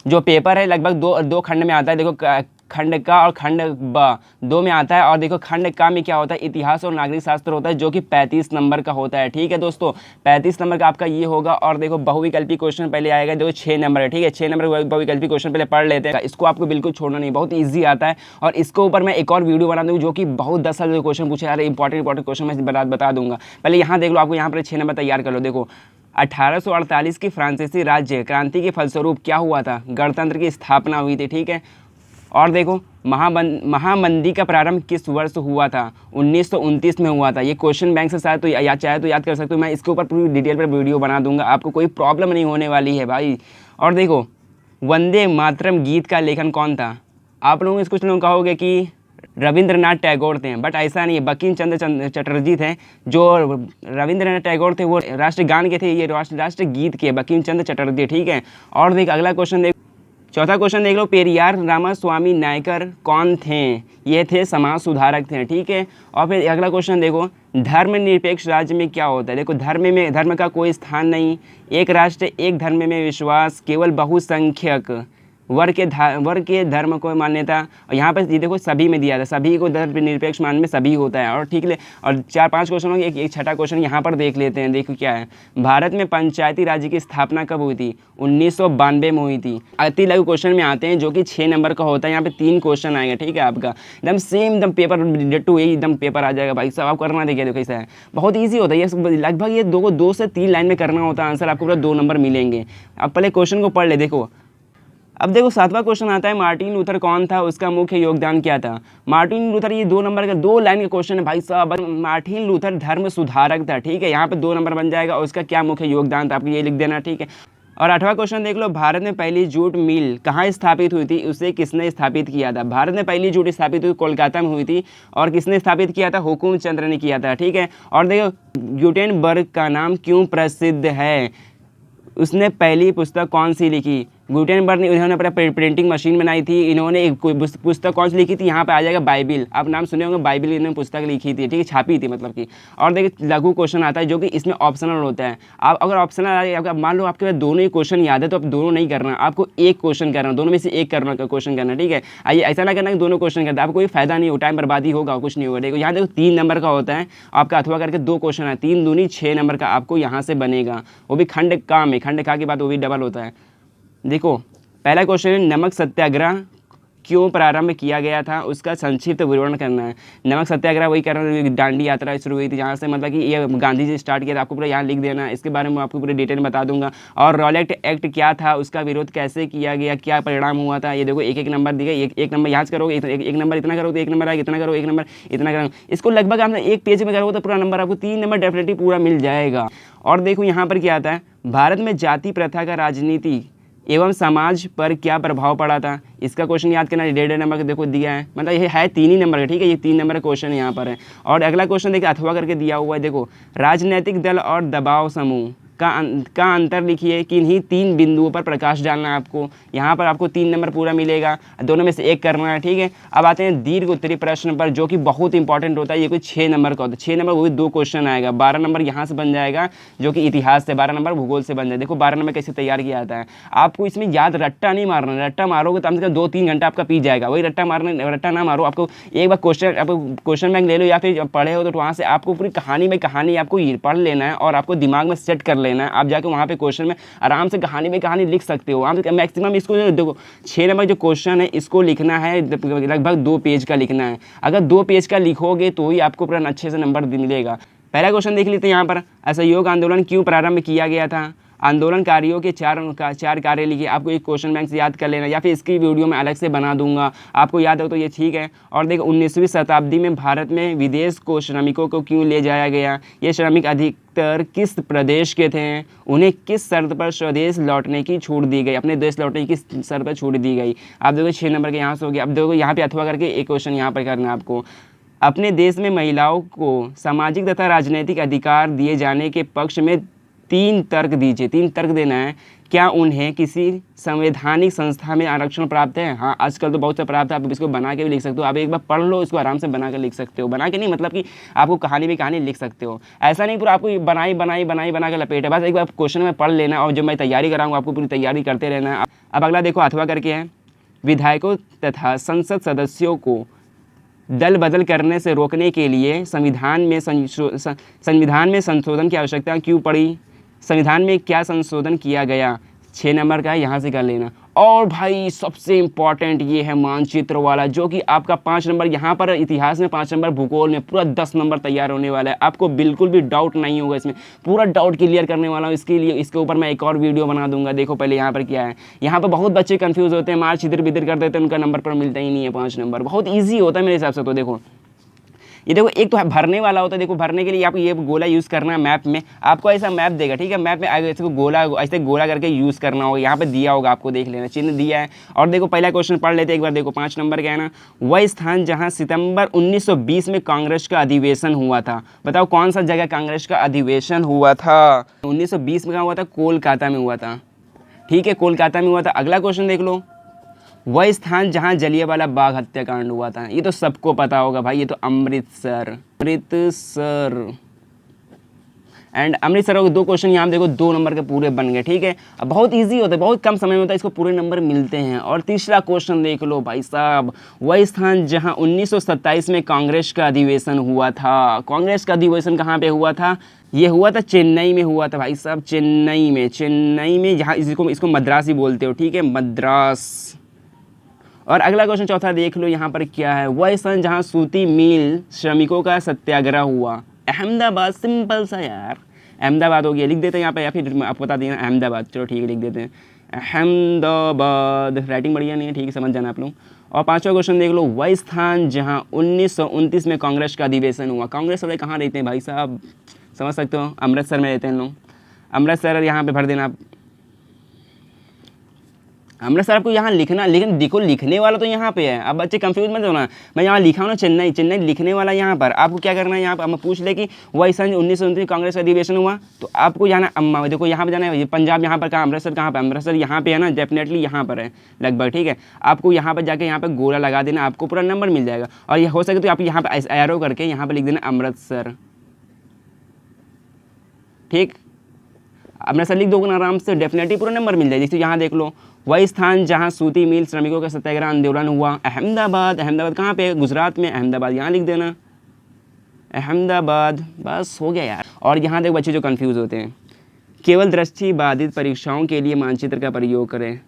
जो पेपर है लगभग दो खंड में आता है। देखो खंड का और खंड ब दो में आता है। और देखो खंड का में क्या होता है, इतिहास और नागरिक शास्त्र होता है, जो कि 35 नंबर का होता है। ठीक है दोस्तों, 35 नंबर का आपका ये होगा। और देखो बहुविकल्पी क्वेश्चन पहले आएगा, देखो 6 नंबर है। ठीक है, 6 नंबर बहुविकल्पी क्वेश्चन पहले पढ़ लेते हैं। इसको आपको बिल्कुल छोड़ना नहीं, बहुत ईजी आता है। और इसके ऊपर मैं एक और वीडियो बना दूँगा, जो कि बहुत 10 साल के क्वेश्चन पूछे यार, इंपॉर्टेंट क्वेश्चन मैं बता दूंगा। पहले यहाँ देख लो, आपको यहाँ पर 6 नंबर तैयार कर लो। देखो 1848 की फ्रांसीसी राज्य क्रांति के फलस्वरूप क्या हुआ था, गणतंत्र की स्थापना हुई थी। ठीक है, और देखो महामंदी का प्रारंभ किस वर्ष हुआ था, 1929 में हुआ था। ये क्वेश्चन बैंक से शायद तो चाहे तो याद कर सकते हो। मैं इसके ऊपर पूरी डिटेल पर वीडियो बना दूंगा, आपको कोई प्रॉब्लम नहीं होने वाली है भाई। और देखो वंदे मातरम गीत का लेखन कौन था, आप लोग कुछ लोग कहोगे कि रविंद्रनाथ टैगोर थे, बट ऐसा नहीं है, बंकिम चंद्र चटर्जी थे। जो रविंद्रनाथ टैगोर थे वो राष्ट्रगान के थे, ये राष्ट्रगीत के बंकिम चंद्र चटर्जी। ठीक है, और देख अगला क्वेश्चन देख, चौथा क्वेश्चन देख लो, पेरियार रामास्वामी नायकर कौन थे, ये थे समाज सुधारक थे। ठीक है, और फिर अगला क्वेश्चन देखो, धर्मनिरपेक्ष राज्य में क्या होता है। देखो धर्म का कोई स्थान नहीं, एक राष्ट्र एक धर्म में विश्वास, केवल बहुसंख्यक वर्ग के धर्म को मान्यता। और यहाँ पर ये देखो सभी में दिया था, सभी को धर्मनिरपेक्ष मान में सभी होता है। और ठीक है, और 4-5 क्वेश्चन होंगे, एक छठा क्वेश्चन यहाँ पर देख लेते हैं। देखो क्या है, भारत में पंचायती राज्य की स्थापना कब हुई थी, 1992 में हुई थी। अति लघु क्वेश्चन में आते हैं, जो कि 6 नंबर का होता है। यहाँ पे 3 क्वेश्चन आएंगे। ठीक है, आपका एकदम सेम एकदम पेपर डिट्टो यही एकदम पेपर आ जाएगा भाई साहब। आप करना देखिए, देखो कैसा है, बहुत ईजी होता है ये, लगभग ये 2 से 3 लाइन में करना होता है आंसर, आपको पूरा 2 नंबर मिलेंगे। अब पहले क्वेश्चन को पढ़ ले। देखो अब देखो 7वां क्वेश्चन आता है, मार्टिन लूथर कौन था, उसका मुख्य योगदान क्या था। मार्टिन लूथर, ये 2 नंबर का 2 लाइन का क्वेश्चन है भाई साहब। मार्टिन लूथर धर्म सुधारक था। ठीक है, यहाँ पे 2 नंबर बन जाएगा, और उसका क्या मुख्य योगदान था, आपको ये लिख देना। ठीक है, और 8वां क्वेश्चन देख लो, भारत में पहली जूट मिल कहाँ स्थापित हुई थी, उसे किसने स्थापित किया था। भारत में पहली जूट स्थापित हुई कोलकाता में हुई थी, और किसने स्थापित किया था, हुकुम चंद्र ने किया था। ठीक है, और देखो गुटेनबर्ग का नाम क्यों प्रसिद्ध है, उसने पहली पुस्तक कौन सी लिखी। गुटेनबर्ग ने, उन्होंने अपना प्रिंटिंग मशीन बनाई थी। इन्होंने एक पुस्तक कौन सी लिखी थी, यहाँ पे आ जाएगा बाइबिल, आप नाम सुने होंगे, बाइबिल इन्होंने पुस्तक लिखी थी। ठीक है, छापी थी मतलब कि। और देखिए लघु क्वेश्चन आता है, जो कि इसमें ऑप्शनल होता है। आप अगर ऑप्शनल आ रहा है, मान लो आपके पास दोनों ही क्वेश्चन याद है, तो आप दोनों नहीं करना, आपको एक क्वेश्चन करना, दोनों में से एक करना क्वेश्चन करना। ठीक है, आइए ऐसा ना करना कि दोनों क्वेश्चन करते, आपको कोई फायदा नहीं हो, टाइम बर्बादी होगा, कुछ नहीं होगा। देखो यहाँ देखो 3 नंबर का होता है आपका, अथवा करके 2 क्वेश्चन है, 3 दूनी 6 नंबर का आपको यहाँ से बनेगा, वो भी खंड का में, खंड का के बाद वो भी डबल होता है। देखो पहला क्वेश्चन है, नमक सत्याग्रह क्यों प्रारंभ किया गया था, उसका संक्षिप्त विवरण करना है। नमक सत्याग्रह वही करना, दांडी यात्रा शुरू हुई थी जहाँ से, मतलब कि ये गांधी जी स्टार्ट किया था, आपको पूरा यहाँ लिख देना है। इसके बारे में आपको पूरे डिटेल में बता दूंगा। और रॉलेट एक्ट क्या था, उसका विरोध कैसे किया गया, क्या परिणाम हुआ था, ये देखो एक नंबर दिया, एक नंबर याद करोगे, एक नंबर इतना करोगे तो 1 नंबर आएगा, इतना करो 1 नंबर इतना करो। इसको लगभग आप 1 पेज में करोगे तो पूरा नंबर आपको 3 नंबर डेफिनेटली पूरा मिल जाएगा। और देखो यहाँ पर क्या आता है, भारत में जाति प्रथा का राजनीति एवं समाज पर क्या प्रभाव पड़ा था, इसका क्वेश्चन याद करना। 1.5 नंबर का देखो दिया है, मतलब ये है 3 ही नंबर का। ठीक है, ये 3 नंबर का क्वेश्चन यहाँ पर है। और अगला क्वेश्चन देखिए अथवा करके दिया हुआ है। देखो राजनीतिक दल और दबाव समूह का अंतर लिखिए, किन्हीं 3 बिंदुओं पर प्रकाश डालना है आपको। यहाँ पर आपको 3 नंबर पूरा मिलेगा, दोनों में से एक करना है। ठीक है, अब आते हैं दीर्घ उत्तरी प्रश्न पर, जो कि बहुत इंपॉर्टेंट होता है। ये कोई 6 नंबर का होता है, 6 नंबर वो भी 2 क्वेश्चन आएगा। 12 नंबर यहाँ से बन जाएगा, जो कि इतिहास से, 12 नंबर भूगोल से बन जाए। देखो 12 नंबर कैसे तैयार किया जाता है, आपको इसमें याद रट्टा नहीं मारना, रट्टा मारोगे तो कम से कम 2-3 घंटा आपका पी जाएगा। वही रट्टा ना मारो, आपको एक बार क्वेश्चन बैंक ले लो, या फिर पढ़े हो तो वहाँ से आपको पूरी कहानी आपको पढ़ लेना है, और आपको दिमाग में सेट कर लेना है। आप जाके वहाँ पे क्वेश्चन में आराम से कहानी लिख सकते हो। आप मैक्सिमम इसको देखो 6 नंबर जो क्वेश्चन है इसको लिखना है, लगभग 2 पेज का लिखना है। अगर 2 पेज का लिखोगे तो ही आपको पूरा अच्छे से नंबर मिलेगा। पहला क्वेश्चन देख लेते हैं यहाँ पर, असहयोग आंदोलन क्यों प्रारंभ किया गया था। आंदोलनकारियों के 4 कार्य लिखिए। आपको एक क्वेश्चन बैंक से याद कर लेना, या फिर इसकी वीडियो में अलग से बना दूंगा, आपको याद हो तो ये ठीक है। और देखो 19वीं शताब्दी में भारत में विदेश को श्रमिकों को क्यों ले जाया गया, ये श्रमिक अधिकतर किस प्रदेश के थे, उन्हें किस शर्त पर स्वदेश लौटने की छूट दी गई, अपने देश लौटने की किस शर्त पर छूट दी गई। आप देखो 6 नंबर के यहाँ से हो गया। अब देखो यहाँ पे अथवा करके एक क्वेश्चन यहाँ पर करना है आपको, अपने देश में महिलाओं को सामाजिक तथा राजनीतिक अधिकार दिए जाने के पक्ष में 3 तर्क दीजिए। 3 तर्क देना है। क्या उन्हें किसी संवैधानिक संस्था में आरक्षण प्राप्त है? हाँ, आजकल तो बहुत से प्राप्त है। आप इसको बना के भी लिख सकते हो। आप एक बार पढ़ लो, इसको आराम से बना के लिख सकते हो। बना के नहीं मतलब कि आपको कहानी लिख सकते हो। ऐसा नहीं पूरा आपको बना के लपेट है। बस एक बार क्वेश्चन में पढ़ लेना और जब मैं तैयारी कराऊंगा आपको पूरी तैयारी करते रहना है। अब अगला देखो अथवा करके है, विधायकों तथा संसद सदस्यों को दल बदल करने से रोकने के लिए संविधान में संशोधन की आवश्यकता क्यों पड़ी? संविधान में क्या संशोधन किया गया? 6 नंबर का है, यहाँ से कर लेना। और भाई सबसे इम्पॉर्टेंट ये है मानचित्र वाला, जो कि आपका 5 नंबर यहाँ पर इतिहास में, 5 नंबर भूगोल में, पूरा 10 नंबर तैयार होने वाला है। आपको बिल्कुल भी डाउट नहीं होगा इसमें, पूरा डाउट क्लियर करने वाला हूँ। इसके लिए इसके ऊपर मैं एक और वीडियो बना दूंगा। देखो पहले यहाँ पर क्या है। यहाँ पर बहुत बच्चे कंफ्यूज होते हैं, मार्च इधर बिधर कर देते हैं, उनका नंबर पर मिलता ही नहीं है 5 नंबर। बहुत ईजी होता है मेरे हिसाब से। तो देखो ये देखो, एक तो भरने वाला होता है। देखो भरने के लिए आपको ये गोला यूज़ करना है। मैप में आपको ऐसा मैप देगा, ठीक है। मैप में ऐसे गोला करके यूज़ करना होगा। यहाँ पे दिया होगा, आपको देख लेना, चिन्ह दिया है। और देखो पहला क्वेश्चन पढ़ लेते हैं एक बार। देखो 5 नंबर क्या है ना, वह स्थान जहाँ सितंबर 1920 में कांग्रेस का अधिवेशन हुआ था। बताओ कौन सा जगह कांग्रेस का अधिवेशन हुआ था? 1920 में कहाँ हुआ था? कोलकाता में हुआ था, ठीक है, कोलकाता में हुआ था। अगला क्वेश्चन देख लो, वह स्थान जहां जलियांवाला बाग हत्याकांड हुआ था। ये तो सबको पता होगा भाई, ये तो अमृतसर एंड अमृतसर हो गए। 2 क्वेश्चन यहाँ देखो 2 नंबर के पूरे बन गए, ठीक है। अब बहुत इजी होता है, बहुत कम समय में होता है, इसको पूरे नंबर मिलते हैं। और तीसरा क्वेश्चन देख लो भाई साहब, वह स्थान जहां 1927 में कांग्रेस का अधिवेशन हुआ था। कांग्रेस का अधिवेशन कहाँ पे हुआ था? ये हुआ था चेन्नई में हुआ था भाई साहब, चेन्नई में, जहाँ इसको मद्रास ही बोलते हो, ठीक है, मद्रास। और अगला क्वेश्चन चौथा देख लो, यहाँ पर क्या है, वह स्थान जहाँ सूती मिल श्रमिकों का सत्याग्रह हुआ। अहमदाबाद, सिंपल सा यार, अहमदाबाद हो गया। लिख देते हैं यहाँ पे, या फिर आपको बता देना अहमदाबाद। चलो ठीक है, लिख देते हैं अहमदाबाद। राइटिंग बढ़िया नहीं है, ठीक है, समझ जाना आप लोग। और 5वां क्वेश्चन देख लो, वह स्थान जहाँ 1929 में कांग्रेस का अधिवेशन हुआ। कांग्रेस वाले कहाँ रहते हैं भाई साहब, समझ सकते हो, अमृतसर में रहते हैं लोग। अमृतसर यहाँ पे भर देना आप। अमृतसर आपको यहाँ लिखना, लेकिन देखो लिखने वाला तो यहाँ पे है। अब बच्चे कंफ्यूज मत होना, मैं यहाँ लिखा हूँ ना चेन्नई लिखने वाला यहाँ पर। आपको क्या करना है, यहाँ पर हम पूछ ले कि वही सन 1929 कांग्रेस का अधिवेशन हुआ, तो आपको जाना अम्मा, देखो यहाँ पे जाना है पंजाब, यहाँ पर कहाँ, अमृतसर कहाँ पर, अमृतसर यहाँ पे है ना, डेफिनेटली यहाँ पर है लगभग, ठीक है। आपको यहाँ पर जाके यहाँ पर गोला लगा देना, आपको पूरा नंबर मिल जाएगा। और ये हो सके तो आप यहाँ पर एरो करके यहाँ पर लिख देना अमृतसर, ठीक। अमृतसर लिख दोगे ना आराम से, डेफिनेटली पूरा नंबर मिल जाएगा। जैसे यहाँ देख लो, वही स्थान जहाँ सूती मिल श्रमिकों का सत्याग्रह आंदोलन हुआ। अहमदाबाद कहाँ पे? गुजरात में, अहमदाबाद यहाँ लिख देना, अहमदाबाद। बस हो गया यार। और यहाँ देखो बच्चे जो कंफ्यूज होते हैं, केवल दृष्टि बाधित परीक्षाओं के लिए मानचित्र का प्रयोग करें।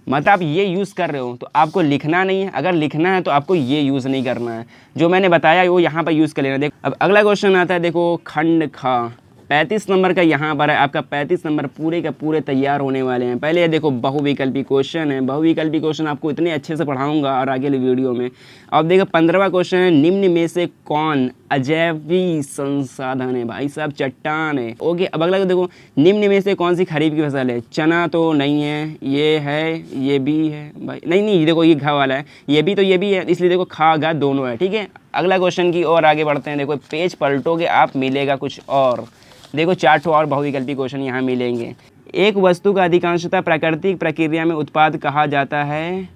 मतलब आप ये यूज़ कर रहे हो तो आपको लिखना नहीं है, अगर लिखना है तो आपको ये यूज़ नहीं करना है। जो मैंने बताया वो यहाँ पर यूज़ कर लेना। देखो अब अगला क्वेश्चन आता है, देखो खंड खा 35 नंबर का यहाँ पर है। आपका 35 नंबर पूरे के पूरे तैयार होने वाले हैं। पहले ये देखो बहुविकल्पी क्वेश्चन है, बहुविकल्पी क्वेश्चन आपको इतने अच्छे से पढ़ाऊंगा और आगे वीडियो में। अब देखो 15वां क्वेश्चन है, निम्न में से कौन अजैवी संसाधन है? भाई साहब चट्टान है। ओके, अब अगला देखो, निम्न में से कौन सी खरीफ की फसल है? चना तो नहीं है, ये है, ये भी है भाई, नहीं देखो ये घा वाला है, ये भी तो ये भी है, इसलिए देखो खा गा दोनों है, ठीक है। अगला क्वेश्चन की और आगे बढ़ते हैं। देखो पेज पलटोगे आप, मिलेगा कुछ और। देखो 4 और बहुविकल्पी क्वेश्चन यहाँ मिलेंगे। एक वस्तु का अधिकांशतः प्राकृतिक प्रक्रिया में उत्पाद कहा जाता है,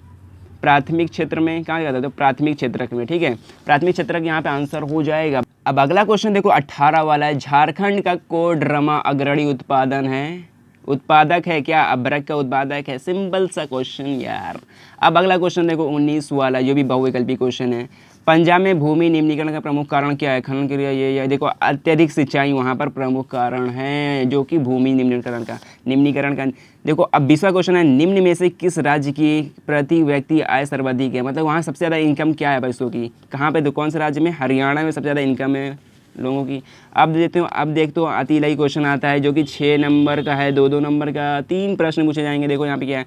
प्राथमिक क्षेत्र में कहा जाता है? तो प्राथमिक क्षेत्रक में, ठीक है, प्राथमिक क्षेत्रक यहाँ पे आंसर हो जाएगा। अब अगला क्वेश्चन देखो 18 वाला है, झारखंड का कोडरमा अग्रणी उत्पादक है क्या? अभ्रक का उत्पादक है। सिंपल सा क्वेश्चन यार। अब अगला क्वेश्चन देखो 19 वाला, जो भी बहुविकल्पी क्वेश्चन है, पंजाब में भूमि निम्नीकरण का प्रमुख कारण क्या है? खनन क्रिया, ये देखो अत्यधिक सिंचाई वहाँ पर प्रमुख कारण है, जो कि भूमि निम्नीकरण का। देखो अब 20वां क्वेश्चन है, निम्न में से किस राज्य की प्रति व्यक्ति आय सर्वाधिक है? मतलब वहाँ सबसे ज़्यादा इनकम क्या है पैसों की? कहाँ पे? तो कौन से राज्य में? हरियाणा में सबसे ज़्यादा इनकम है लोगों की। अब देखते हो अतिलई क्वेश्चन आता है, जो कि 6 नंबर का है, 2 नंबर का 3 प्रश्न पूछे जाएंगे। देखो यहाँ पे क्या है,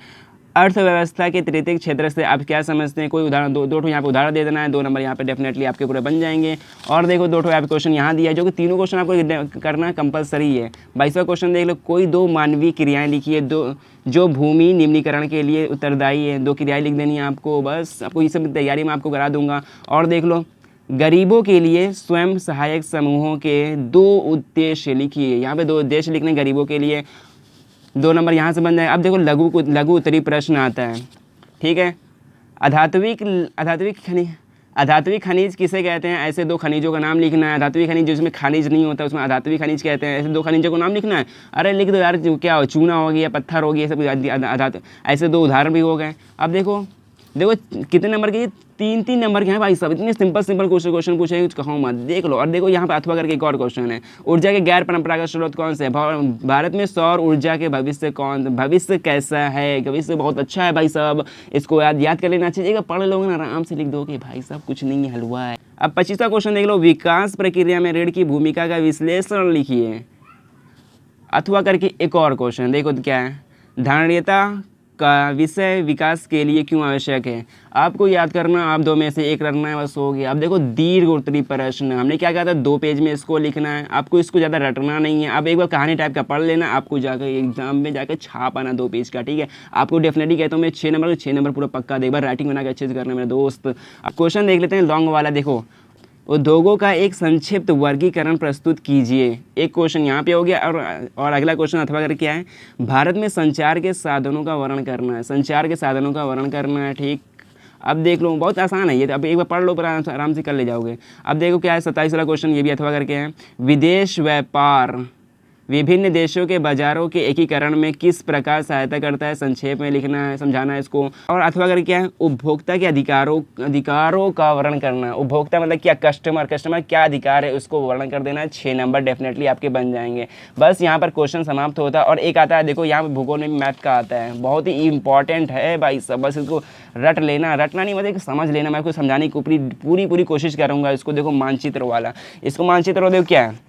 अर्थव्यवस्था के तृतीय क्षेत्र से आप क्या समझते हैं? कोई उदाहरण, दो यहाँ पे उदाहरण दे देना है। 2 नंबर यहाँ पे डेफिनेटली आपके पूरे बन जाएंगे। और देखो 2 यहाँ पे क्वेश्चन यहाँ दिया है, जो कि तीनों क्वेश्चन आपको करना कंपलसरी है। 22वां क्वेश्चन देख लो, कोई 2 मानवीय क्रियाएं लिखिए जो भूमि निम्नीकरण के लिए उत्तरदायी है। 2 क्रियाएं लिख देनी है आपको, बस आपको ये सब तैयारी में आपको करा दूंगा। और देख लो गरीबों के लिए स्वयं सहायक समूहों के 2 उद्देश्य लिखिए। यहाँ पे 2 उद्देश्य लिखने गरीबों के लिए। 2 नंबर यहाँ से बन जाए। अब देखो लघु उत्तरी प्रश्न आता है, ठीक है। अधात्विक खनिज किसे कहते हैं? ऐसे 2 खनिजों का नाम लिखना है। अधात्विक खनिज जिसमें खनिज नहीं होता उसमें अधात्विक खनिज कहते हैं। ऐसे 2 खनिजों को नाम लिखना है। अरे लिख दो यार, क्या हो, चूना हो गया, पत्थर हो गया, सब ऐसे 2 उदाहरण भी हो गए। अब देखो कितने नंबर के, 3 नंबर के हैं भाई सब। इतने सिंपल क्वेश्चन पूछे कहूँ मत, देख लो। और देखो यहाँ पे अथवा करके एक और क्वेश्चन है, ऊर्जा के गैर परंपरागत स्रोत कौन से है? भारत में सौर ऊर्जा के भविष्य कैसा है? भविष्य बहुत अच्छा है भाई साहब, इसको याद कर लेना चाहिए। पढ़ लोगे ना आराम से लिख दोगे भाई साहब, कुछ नहीं है, हलवा है। अब 25वां क्वेश्चन देख लो, विकास प्रक्रिया में ऋण की भूमिका का विश्लेषण लिखिए। अथवा करके एक और क्वेश्चन देखो तो क्या है, धारणीयता का विषय विकास के लिए क्यों आवश्यक है? आपको याद करना, आप 2 में से एक रखना है, बस हो गया। अब देखो दीर्घ उत्तरी प्रश्न, हमने क्या कहा था, 2 पेज में इसको लिखना है। आपको इसको ज़्यादा रटना नहीं है। अब एक बार कहानी टाइप का पढ़ लेना, आपको जाकर एग्जाम में जाकर छाप आना 2 पेज का, ठीक है। आपको डेफिनेटली कहता हूँ मैं 6 नंबर पूरा पक्का दे। एक बार राइटिंग बना के अच्छे से करना मेरे दोस्त। अब क्वेश्चन देख लेते हैं लॉन्ग वाला। देखो, उद्योगों का एक संक्षिप्त वर्गीकरण प्रस्तुत कीजिए। एक क्वेश्चन यहाँ पे हो गया। और अगला क्वेश्चन अथवा कर क्या है, भारत में संचार के साधनों का वर्णन करना है। संचार के साधनों का वर्णन करना है, ठीक। अब देख लो, बहुत आसान है ये, अब एक बार पढ़ लो पर आराम से कर ले जाओगे। अब देखो क्या है, 27 वाला क्वेश्चन, ये भी अथवा करके है, विदेश व्यापार विभिन्न देशों के बाजारों के एकीकरण में किस प्रकार सहायता करता है? संक्षेप में लिखना है, समझाना है इसको। और अथवा करके क्या है, उपभोक्ता के अधिकारों का वर्णन करना है। उपभोक्ता मतलब क्या, कस्टमर क्या अधिकार है उसको वर्णन कर देना है। 6 नंबर डेफिनेटली आपके बन जाएंगे। बस यहाँ पर क्वेश्चन समाप्त होता है। और एक आता है, देखो यहाँ पर भूगोल में मैथ का आता है, बहुत ही इंपॉर्टेंट है भाई सब। बस इसको रटना नहीं, मतलब समझ लेना। मैं आपको समझाने की पूरी कोशिश करूँगा इसको। देखो मानचित्र वाला, इसको मानचित्र देखो क्या है,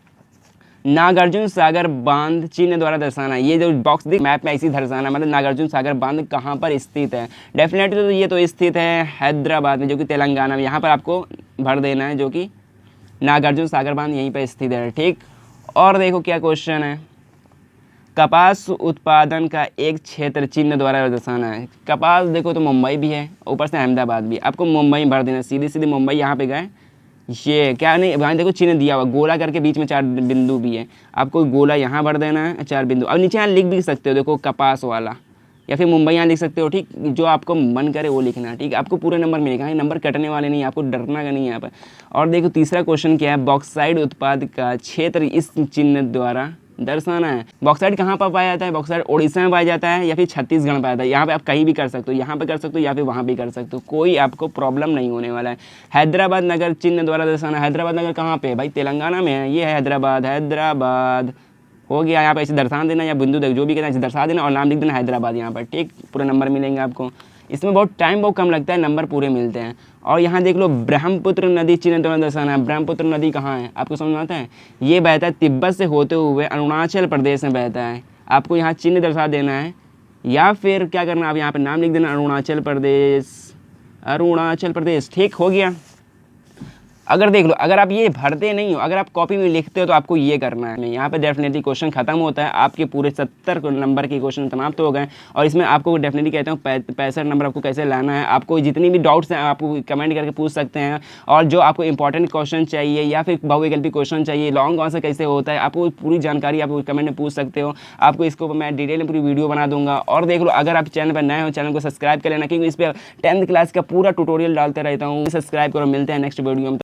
नागार्जुन सागर बांध चिन्ह द्वारा दर्शाना। ये जो बॉक्स दिख मैप में ऐसी दर्शाना, मतलब नागार्जुन सागर बांध कहाँ पर स्थित है? डेफिनेटली तो ये तो स्थित है हैदराबाद में, जो कि तेलंगाना में। यहाँ पर आपको भर देना है, जो कि नागार्जुन सागर बांध यहीं पर स्थित है, ठीक। और देखो क्या क्वेश्चन है, कपास उत्पादन का एक क्षेत्र चिन्ह द्वारा दर्शाना है। कपास देखो तो मुंबई भी है, ऊपर से अहमदाबाद भी। आपको मुंबई भर देना, सीधी मुंबई यहाँ पे गए। ये क्या नहीं, वहाँ देखो चिन्ह दिया हुआ गोला करके, बीच में 4 बिंदु भी है। आपको गोला यहाँ भर देना है, 4 बिंदु। अब नीचे यहाँ लिख भी सकते हो, देखो कपास वाला, या फिर मुंबई यहाँ लिख सकते हो, ठीक। जो आपको मन करे वो लिखना, ठीक। आपको पूरे नंबर मिलेगा, नंबर कटने वाले नहीं, आपको डरना का नहीं है यहाँ पर। और देखो तीसरा क्वेश्चन क्या है, बॉक्साइड उत्पाद का क्षेत्र इस चिन्ह द्वारा दर्शाना है। बॉक्साइड कहाँ पर पाया जाता है? बॉक्साइड उड़ीसा में पाया जाता है या फिर छत्तीसगढ़ पाया जाता है। यहाँ पे आप कहीं भी कर सकते हो, यहाँ पे कर सकते हो या फिर वहाँ भी कर सकते हो, कोई आपको प्रॉब्लम नहीं होने वाला है। हैदराबाद नगर चिन्ह द्वारा दर्शाना। हैदराबाद नगर कहाँ पे है भाई? तेलंगाना में है। ये है हैदराबाद हो गया। यहाँ पे ऐसे दर्शा देना, या बिंदु जो भी कहना है ऐसे दर्शा देना और नाम लिख देना हैदराबाद यहाँ पर, ठीक। पूरे नंबर मिलेंगे आपको। इसमें बहुत कम लगता है, नंबर पूरे मिलते हैं। और यहाँ देख लो, ब्रह्मपुत्र नदी चिन्ह द्वारा दर्शाना है। ब्रह्मपुत्र नदी कहाँ है आपको समझ में आता है? ये बहता है तिब्बत से होते हुए अरुणाचल प्रदेश में बहता है। आपको यहाँ चिन्ह दर्शा देना है, या फिर क्या करना है, आप यहाँ पर नाम लिख देना अरुणाचल प्रदेश, ठीक हो गया। अगर देख लो, अगर आप ये भरते नहीं हो, अगर आप कॉपी में लिखते हो तो आपको ये करना है। यहाँ पे डेफिनेटली क्वेश्चन खत्म होता है, आपके पूरे 70 नंबर के क्वेश्चन समाप्त हो गए। और इसमें आपको डेफिनेटली कहता हूँ 65 नंबर आपको कैसे लाना है। आपको जितनी भी डाउट्स हैं आपको कमेंट करके पूछ सकते हैं। और जो आपको इंपॉर्टेंट क्वेश्चन चाहिए या फिर बहुविकल्पी क्वेश्चन चाहिए, लॉन्ग आंसर कैसे होता है, आपको पूरी जानकारी आप कमेंट में पूछ सकते हो। आपको इसको मैं डिटेल में पूरी वीडियो बना दूंगा। और देख लो, अगर आप चैनल पर नए हो, चैनल को सब्सक्राइब कर लेना, क्योंकि इस पर 10th क्लास का पूरा ट्यूटोरियल डालते रहता हूँ। सब्सक्राइब करो, मिलते हैं नेक्स्ट वीडियो में।